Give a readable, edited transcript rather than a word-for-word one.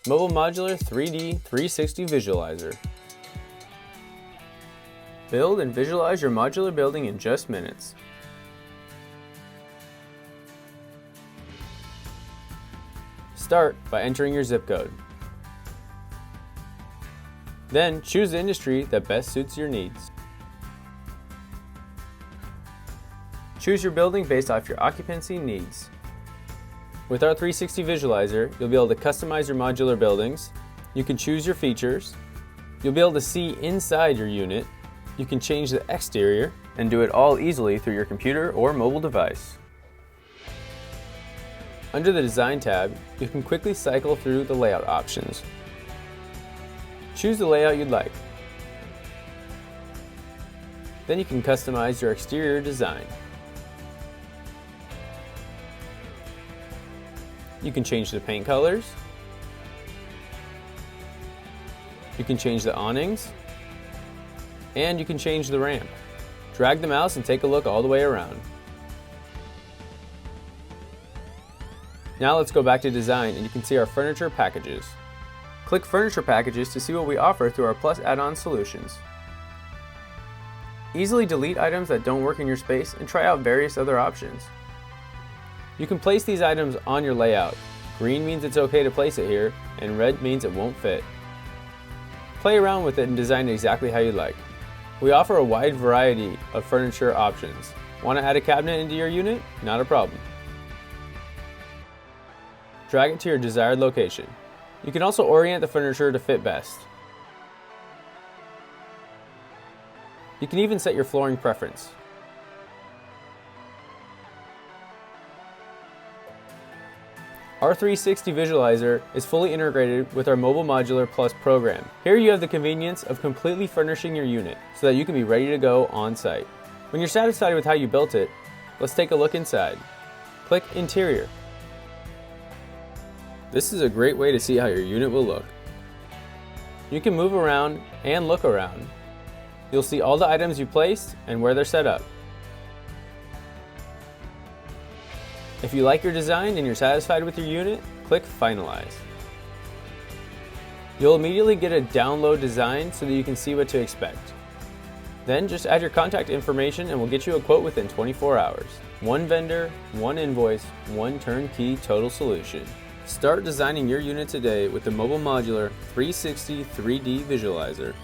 Mobile Modular 3D 360 Visualizer. Build and visualize your modular building in just minutes. Start by entering your zip code. Then choose the industry that best suits your needs. Choose your building based off your occupancy needs. With our 360 Visualizer, you'll be able to customize your modular buildings. You can choose your features. You'll be able to see inside your unit. You can change the exterior and do it all easily through your computer or mobile device. Under the Design tab, you can quickly cycle through the layout options. Choose the layout you'd like. Then you can customize your exterior design. You can change the paint colors. You can change the awnings. And you can change the ramp. Drag the mouse and take a look all the way around. Now let's go back to design and you can see our furniture packages. Click Furniture Packages to see what we offer through our Plus add-on solutions. Easily delete items that don't work in your space and try out various other options. You can place these items on your layout. Green means it's okay to place it here, and red means it won't fit. Play around with it and design it exactly how you like. We offer a wide variety of furniture options. Want to add a cabinet into your unit? Not a problem. Drag it to your desired location. You can also orient the furniture to fit best. You can even set your flooring preference. Our 360 Visualizer is fully integrated with our Mobile Modular Plus program. Here you have the convenience of completely furnishing your unit so that you can be ready to go on site. When you're satisfied with how you built it, let's take a look inside. Click Interior. This is a great way to see how your unit will look. You can move around and look around. You'll see all the items you placed and where they're set up. If you like your design and you're satisfied with your unit, click Finalize. You'll immediately get a download design so that you can see what to expect. Then just add your contact information and we'll get you a quote within 24 hours. One vendor, one invoice, one turnkey total solution. Start designing your unit today with the Mobile Modular 360 3D Visualizer.